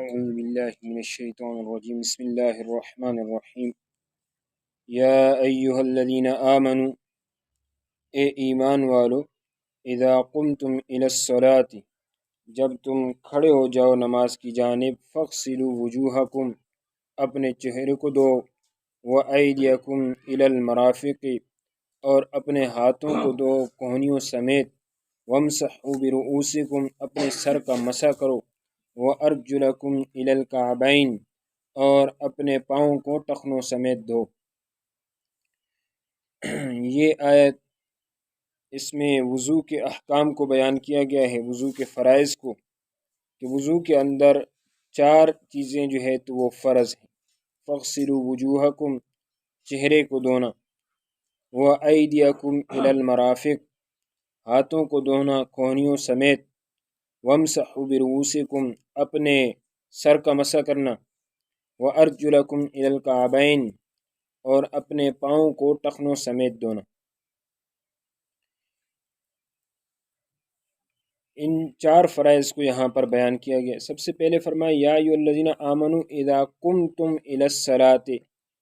أعوذ بالله من الشيطان الرجيم بسم الله الرحمن الرحیم یا ایہا الذین آمنوا اے ایمان والو اذا قمتم الی الصلاۃ جب تم کھڑے ہو جاؤ نماز کی جانب فاغسلوا وجوہکم اپنے چہرے کو دھو وایدیکم الی المرافق اور اپنے ہاتھوں کو دھو کہنیوں سمیت وامسحوا برؤوسکم اپنے سر کا مسح کرو وارجلکم الی الکعبین اور اپنے پاؤں کو ٹخنوں سمیت دھو۔ یہ آیت اس میں وضو کے احکام کو بیان کیا گیا ہے، وضو کے فرائض کو، کہ وضو کے اندر 4 چیزیں جو ہے تو وہ فرض ہیں۔ فاغسلوا وجوہکم چہرے کو دھونا، وایدیکم الی المرافق ہاتھوں کو دھونا کہنیوں سمیت، وامسحوا برؤوسکم اپنے سر کا مسح کرنا، وارجلکم الی الکعبین اور اپنے پاؤں کو ٹخنوں سمیت دھونا۔ ان 4 فرائض کو یہاں پر بیان کیا گیا۔ سب سے پہلے فرمایا یا ایھا الذین آمنوا اذا قمتم الی الصلاۃ،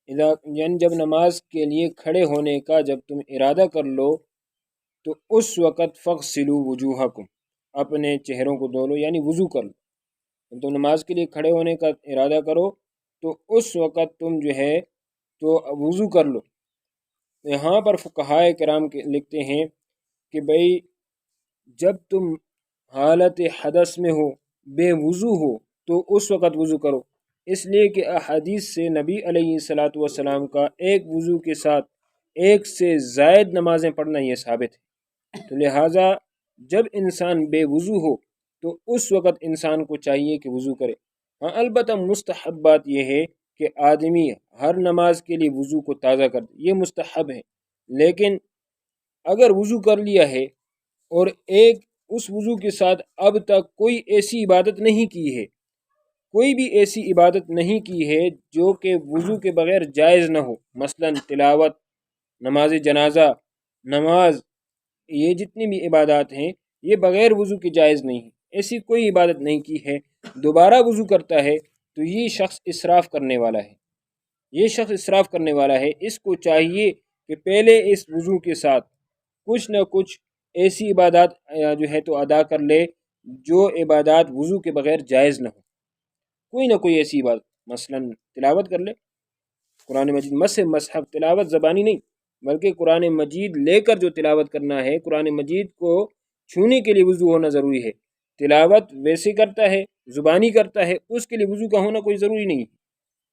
یعنی جب نماز کے لیے کھڑے ہونے کا جب تم ارادہ کر لو تو اس وقت فاغسلوا وجوہکم اپنے چہروں کو دھو لو، یعنی وضو کر لو۔ جب تم نماز کے لیے کھڑے ہونے کا ارادہ کرو تو اس وقت تم جو ہے تو وضو کر لو۔ یہاں پر فقہائے کرام لکھتے ہیں کہ بھئی جب تم حالت حدث میں ہو، بے وضو ہو، تو اس وقت وضو کرو، اس لیے کہ احادیث سے نبی علیہ الصلاۃ والسلام کا ایک وضو کے ساتھ ایک سے زائد نمازیں پڑھنا یہ ثابت ہے۔ تو لہٰذا جب انسان بے وضو ہو تو اس وقت انسان کو چاہیے کہ وضو کرے۔ ہاں البتہ مستحب بات یہ ہے کہ آدمی ہر نماز کے لیے وضو کو تازہ کر دے، یہ مستحب ہے۔ لیکن اگر وضو کر لیا ہے اور اس وضو کے ساتھ اب تک کوئی ایسی عبادت نہیں کی ہے، کوئی بھی ایسی عبادت نہیں کی ہے جو کہ وضو کے بغیر جائز نہ ہو، مثلا تلاوت، نماز جنازہ، نماز، یہ جتنی بھی عبادات ہیں یہ بغیر وضو کی جائز نہیں ہے، ایسی کوئی عبادت نہیں کی ہے، دوبارہ وضو کرتا ہے تو یہ شخص اسراف کرنے والا ہے، یہ شخص اسراف کرنے والا ہے۔ اس کو چاہیے کہ پہلے اس وضو کے ساتھ کچھ نہ کچھ ایسی عبادات جو ہے تو ادا کر لے جو عبادات وضو کے بغیر جائز نہ ہو، کوئی نہ کوئی ایسی عبادت، مثلا تلاوت کر لے قرآن مجید، مصحف تلاوت زبانی نہیں بلکہ قرآن مجید لے کر جو تلاوت کرنا ہے، قرآن مجید کو چھونے کے لیے وضو ہونا ضروری ہے۔ تلاوت ویسے کرتا ہے، زبانی کرتا ہے، اس کے لیے وضو کا ہونا کوئی ضروری نہیں ہے۔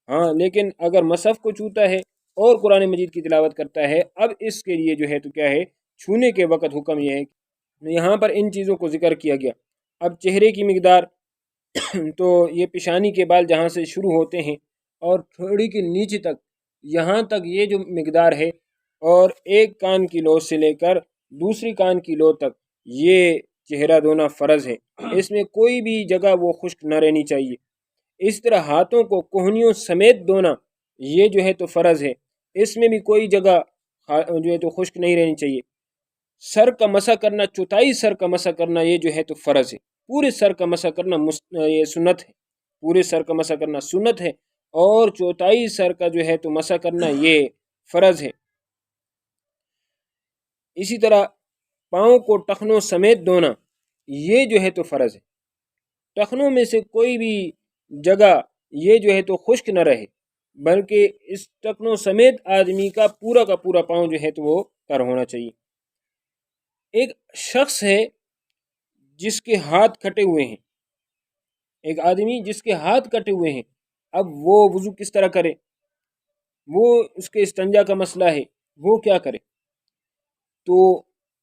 ہاں لیکن اگر مصحف کو چھوتا ہے اور قرآن مجید کی تلاوت کرتا ہے، اب اس کے لیے جو ہے تو کیا ہے، چھونے کے وقت حکم یہ ہے۔ یہاں پر ان چیزوں کو ذکر کیا گیا۔ اب چہرے کی مقدار تو یہ پیشانی کے بال جہاں سے شروع ہوتے ہیں اور تھوڑی کے نیچے تک، یہاں تک یہ جو مقدار ہے، اور ایک کان کی لو سے لے کر دوسری کان کی لو تک یہ چہرہ دھونا فرض ہے، اس میں کوئی بھی جگہ وہ خشک نہ رہنی چاہیے۔ اس طرح ہاتھوں کو کوہنیوں سمیت دھونا یہ جو ہے تو فرض ہے، اس میں بھی کوئی جگہ جو ہے تو خشک نہیں رہنی چاہیے۔ سر کا مسح کرنا، چوتھائی سر کا مسح کرنا یہ جو ہے تو فرض ہے، پورے سر کا مسح کرنا یہ سنت ہے، پورے سر کا مسح کرنا سنت ہے، اور چوتھائی سر کا جو ہے تو مسح کرنا یہ فرض ہے۔ اسی طرح پاؤں کو ٹخنوں سمیت دھونا یہ جو ہے تو فرض ہے، ٹخنوں میں سے کوئی بھی جگہ یہ جو ہے تو خشک نہ رہے، بلکہ اس ٹخنوں سمیت آدمی کا پورا پاؤں جو ہے تو وہ تر ہونا چاہیے۔ ایک شخص ہے جس کے ہاتھ کٹے ہوئے ہیں، ایک آدمی جس کے ہاتھ کٹے ہوئے ہیں، اب وہ وضو کس طرح کرے؟ وہ اس کے استنجا کا مسئلہ ہے، وہ کیا کرے؟ تو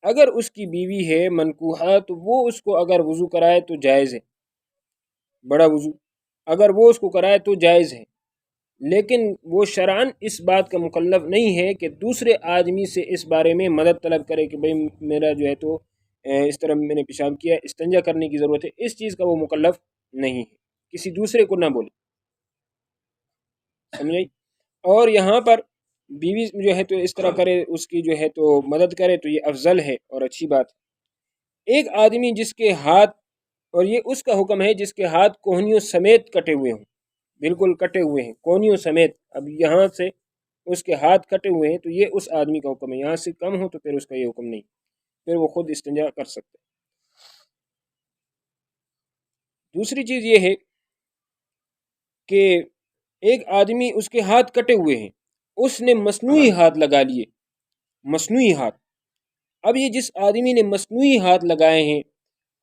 اگر اس کی بیوی ہے منکوحہ تو وہ اس کو اگر وضو کرائے تو جائز ہے، بڑا وضو اگر وہ اس کو کرائے تو جائز ہے، لیکن وہ شرعاً اس بات کا مکلف نہیں ہے کہ دوسرے آدمی سے اس بارے میں مدد طلب کرے کہ بھئی میرا جو ہے تو اس طرح میں نے پیشاب کیا، استنجا کرنے کی ضرورت ہے، اس چیز کا وہ مکلف نہیں ہے، کسی دوسرے کو نہ بولے، سمجھے؟ اور یہاں پر بیوی جو ہے تو اس طرح کرے، اس کی جو ہے تو مدد کرے تو یہ افضل ہے اور اچھی بات ہے۔ ایک آدمی جس کے ہاتھ اور یہ اس کا حکم ہے جس کے ہاتھ کوہنیوں سمیت کٹے ہوئے ہوں، بالکل کٹے ہوئے ہیں کوہنیوں سمیت. اب یہاں سے اس کے ہاتھ کٹے ہوئے ہیں تو یہ اس آدمی کا حکم ہے. یہاں سے کم ہو تو پھر اس کا یہ حکم نہیں، پھر وہ خود استنجا کر سکتے. دوسری چیز یہ ہے کہ ایک آدمی اس کے ہاتھ کٹے ہوئے ہیں، اس نے مصنوعی ہاتھ لگا لیے، مصنوعی ہاتھ. اب یہ جس آدمی نے مصنوعی ہاتھ لگائے ہیں،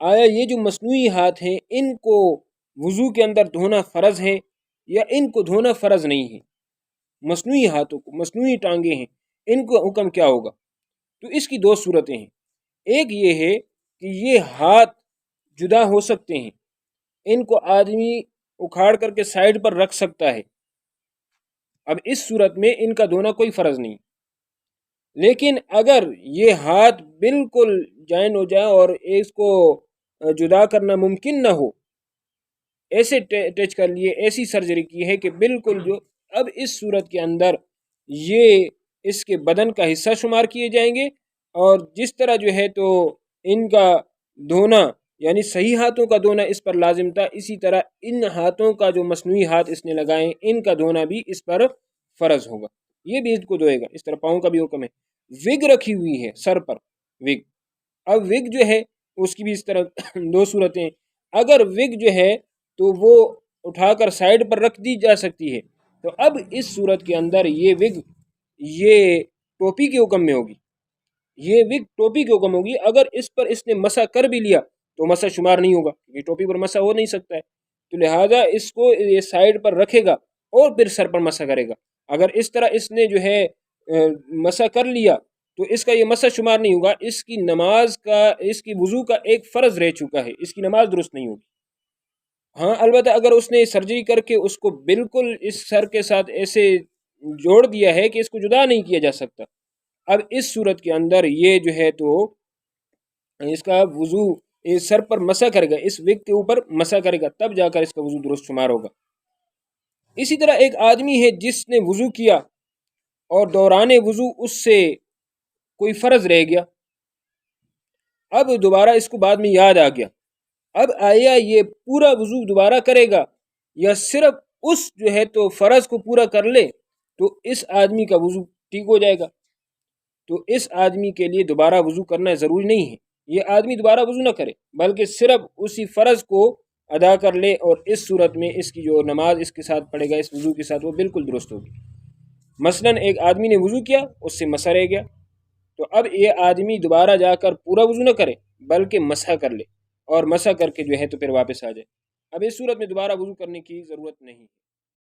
آیا یہ جو مصنوعی ہاتھ ہیں ان کو وضو کے اندر دھونا فرض ہے یا ان کو دھونا فرض نہیں ہے؟ مصنوعی ہاتھوں کو، مصنوعی ٹانگیں ہیں، ان کو حکم کیا ہوگا؟ تو اس کی دو صورتیں ہیں. ایک یہ ہے کہ یہ ہاتھ جدا ہو سکتے ہیں، ان کو آدمی اکھاڑ کر کے سائیڈ پر رکھ سکتا ہے. اب اس صورت میں ان کا دھونا کوئی فرض نہیں. لیکن اگر یہ ہاتھ بالکل جائن ہو جائے اور اس کو جدا کرنا ممکن نہ ہو، ایسے ٹچ کر لیے، ایسی سرجری کی ہے کہ بالکل جو، اب اس صورت کے اندر یہ اس کے بدن کا حصہ شمار کیے جائیں گے. اور جس طرح جو ہے تو ان کا دھونا یعنی صحیح ہاتھوں کا دھونا اس پر لازم تھا، اسی طرح ان ہاتھوں کا جو مصنوعی ہاتھ اس نے لگائے ان کا دھونا بھی اس پر فرض ہوگا. یہ بھی اس کو دھوئے گا. اس طرح پاؤں کا بھی حکم ہے. وگ رکھی ہوئی ہے سر پر، وگ. اب وگ جو ہے اس کی بھی اس طرح دو صورتیں. اگر وگ جو ہے تو وہ اٹھا کر سائیڈ پر رکھ دی جا سکتی ہے، تو اب اس صورت کے اندر یہ وگ یہ ٹوپی کے حکم میں ہوگی، یہ وگ ٹوپی کے حکم ہوگی. اگر اس پر اس نے مسح کر بھی لیا تو مسح شمار نہیں ہوگا، یہ ٹوپی پر مسح ہو نہیں سکتا ہے. تو لہٰذا اس کو یہ سائیڈ پر رکھے گا اور پھر سر پر مسح کرے گا. اگر اس طرح اس نے جو ہے مسح کر لیا تو اس کا یہ مسح شمار نہیں ہوگا. اس کی نماز کا، اس کی وضو کا ایک فرض رہ چکا ہے، اس کی نماز درست نہیں ہوگی. ہاں البتہ اگر اس نے سرجری کر کے اس کو بالکل اس سر کے ساتھ ایسے جوڑ دیا ہے کہ اس کو جدا نہیں کیا جا سکتا، اب اس صورت کے اندر یہ جو ہے تو اس کا وضو اس سر پر مسح کرے گا، اس وگ کے اوپر مسح کرے گا، تب جا کر اس کا وضو درست شمار ہوگا. اسی طرح ایک آدمی ہے جس نے وضو کیا اور دوران وضو اس سے کوئی فرض رہ گیا، اب دوبارہ اس کو بعد میں یاد آ گیا. اب آیا یہ پورا وضو دوبارہ کرے گا یا صرف اس جو ہے تو فرض کو پورا کر لے تو اس آدمی کا وضو ٹھیک ہو جائے گا؟ تو اس آدمی کے لیے دوبارہ وضو کرنا ضروری نہیں ہے. یہ آدمی دوبارہ وضو نہ کرے بلکہ صرف اسی فرض کو ادا کر لے، اور اس صورت میں اس کی جو نماز اس کے ساتھ پڑے گا، اس وضو کے ساتھ، وہ بالکل درست ہوگی. مثلا ایک آدمی نے وضو کیا، اس سے مسح رہ گیا، تو اب یہ آدمی دوبارہ جا کر پورا وضو نہ کرے بلکہ مسح کر لے، اور مسح کر کے جو ہے تو پھر واپس آ جائے. اب اس صورت میں دوبارہ وضو کرنے کی ضرورت نہیں.